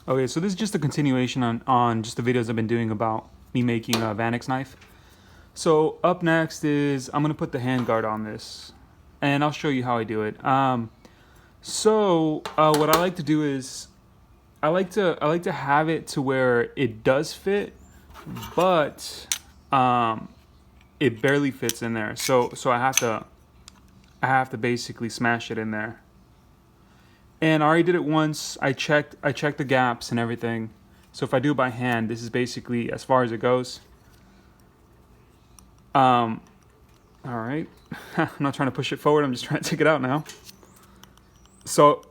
Okay, so this is just a continuation on just the videos I've been doing about me making a Vanax knife. So up next is I'm gonna put the handguard on this, and I'll show you how I do it. What I like to do is I like to have it to where it does fit, but it barely fits in there. So I have to basically smash it in there. And I already did it once. I checked the gaps and everything. So if I do it by hand, this is basically as far as it goes. All right. I'm not trying to push it forward. I'm just trying to take it out now. So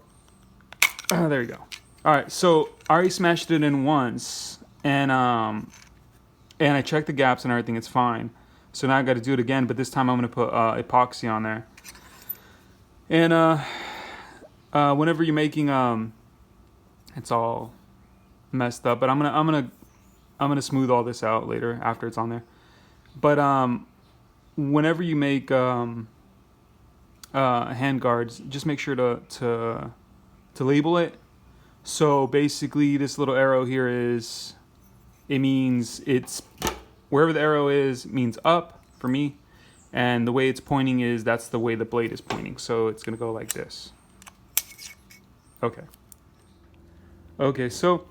there you go. All right. So I already smashed it in once, and I checked the gaps and everything. It's fine. So now I got to do it again, but this time I'm gonna put epoxy on there. And whenever you're making it's all messed up, but I'm gonna smooth all this out later after it's on there. But whenever you make hand guards, just make sure to label it. So basically this little arrow here it means it's wherever the arrow is means up for me, and the way it's pointing that's the way the blade is pointing. So it's gonna go like this. Okay, so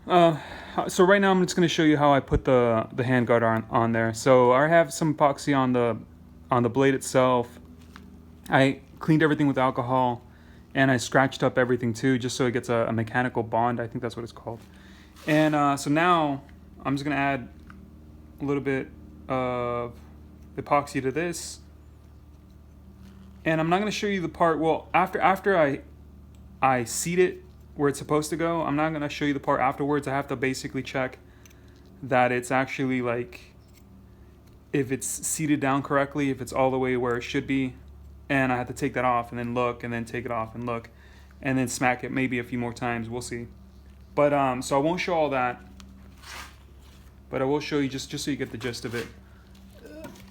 right now I'm just going to show you how I put the handguard on there. So I have some epoxy on the blade itself. I cleaned everything with alcohol, and I scratched up everything too, just so it gets a mechanical bond. I think that's what it's called. And so now I'm just going to add a little bit of epoxy to this. And I'm not going to show you the part, well, after I seat it where it's supposed to go. I'm not going to show you the part afterwards. I have to basically check that it's actually like, if it's seated down correctly, if it's all the way where it should be. And I have to take that off and then look, and then take it off and look, and then smack it maybe a few more times. We'll see. But so I won't show all that, but I will show you just so you get the gist of it.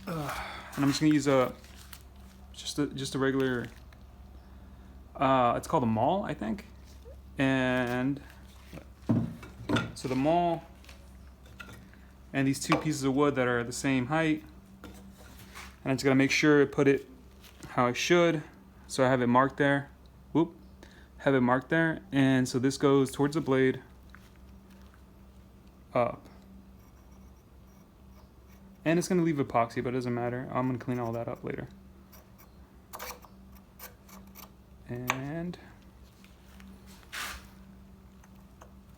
And I'm just going to use just a regular, it's called a maul, I think. And so the maul and these two pieces of wood that are the same height, and I'm just gonna make sure I put it how I should. So I have it marked there. Whoop, have it marked there, and so this goes towards the blade, up, and it's gonna leave epoxy, but it doesn't matter. I'm gonna clean all that up later. And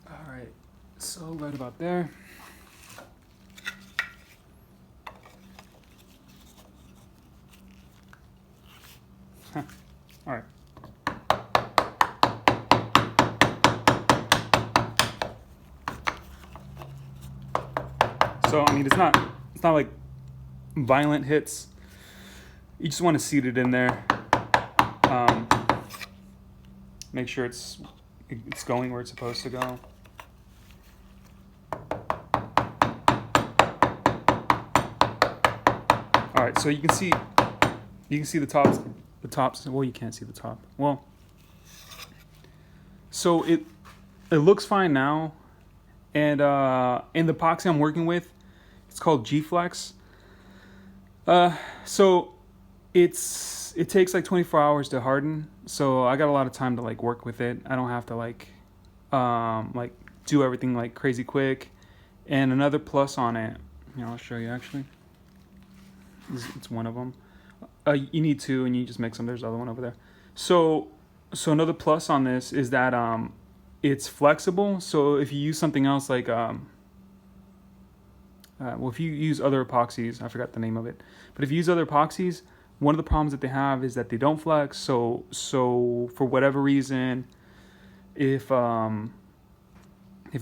all right, so right about there. All right. So I mean, it's not like violent hits. You just want to seat it in there. Make sure it's going where it's supposed to go. All right, so you can see the tops. Well, you can't see the top. Well, so it looks fine now, and in the epoxy I'm working with, it's called G-Flex. So it takes like 24 hours to harden, so I got a lot of time to like work with it. I don't have to like do everything like crazy quick. And another plus on it, I'll show you actually. It's one of them. You need two, and you just mix them. There's the other one over there. So another plus on this is that it's flexible. So if you use something else like if you use other epoxies, I forgot the name of it, but if you use other epoxies, one of the problems that they have is that they don't flex. So for whatever reason, if your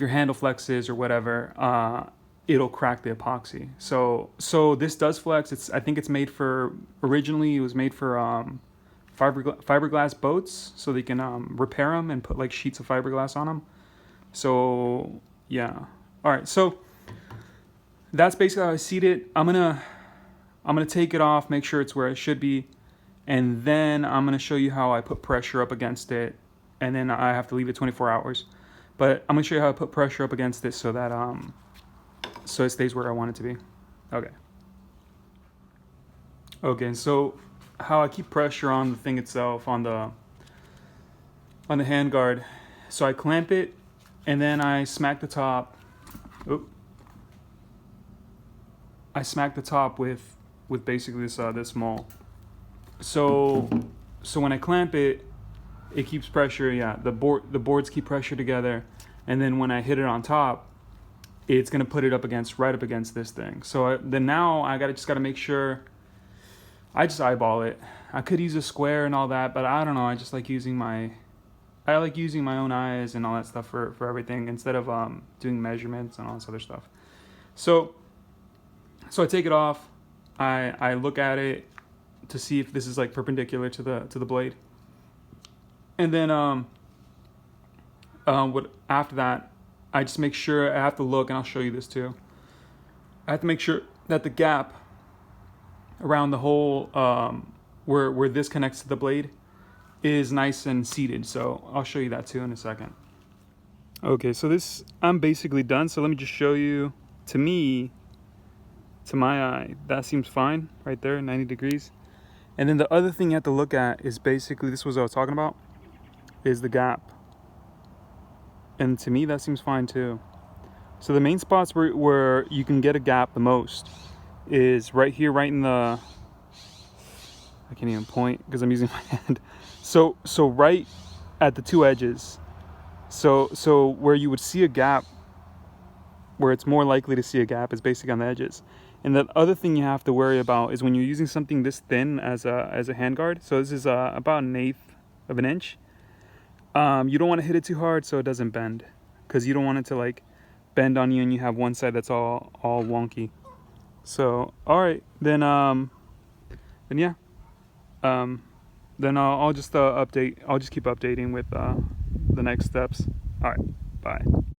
handle flexes or whatever, it'll crack the epoxy. So this does flex. I think it's made for, originally it was made for fiberglass boats, so they can repair them and put like sheets of fiberglass on them. So yeah. All right. So that's basically how I seat it. I'm gonna take it off, make sure it's where it should be, and then I'm gonna show you how I put pressure up against it, and then I have to leave it 24 hours. But I'm gonna show you how I put pressure up against it so that so it stays where I want it to be. Okay, so how I keep pressure on the thing itself, on the handguard. So I clamp it and then I smack the top. Oop. I smack the top with basically this mole. So when I clamp it, it keeps pressure. Yeah, the boards keep pressure together, and then when I hit it on top, it's gonna put it right up against this thing. So then now I just gotta make sure. I just eyeball it. I could use a square and all that, but I don't know. I just like using my own eyes and all that stuff for everything instead of doing measurements and all this other stuff. So I take it off. I look at it to see if this is like perpendicular to the blade, and then after that, I just make sure. I have to look, and I'll show you this too. I have to make sure that the gap around the hole where this connects to the blade is nice and seated. So I'll show you that too in a second. Okay, so I'm basically done. So let me just show you. To me, to my eye, that seems fine right there, 90 degrees. And then the other thing you have to look at is basically, this was what I was talking about, is the gap. And to me, that seems fine too. So the main spots where you can get a gap the most is right here, right in the, I can't even point because I'm using my hand. So right at the two edges. So where you would see a gap, where it's more likely to see a gap, is basically on the edges. And the other thing you have to worry about is when you're using something this thin as a handguard. So this is about 1/8 of an inch. You don't want to hit it too hard so it doesn't bend, because you don't want it to like bend on you and you have one side that's all wonky. So all right, then yeah, then I'll just update. I'll just keep updating with the next steps. All right, bye.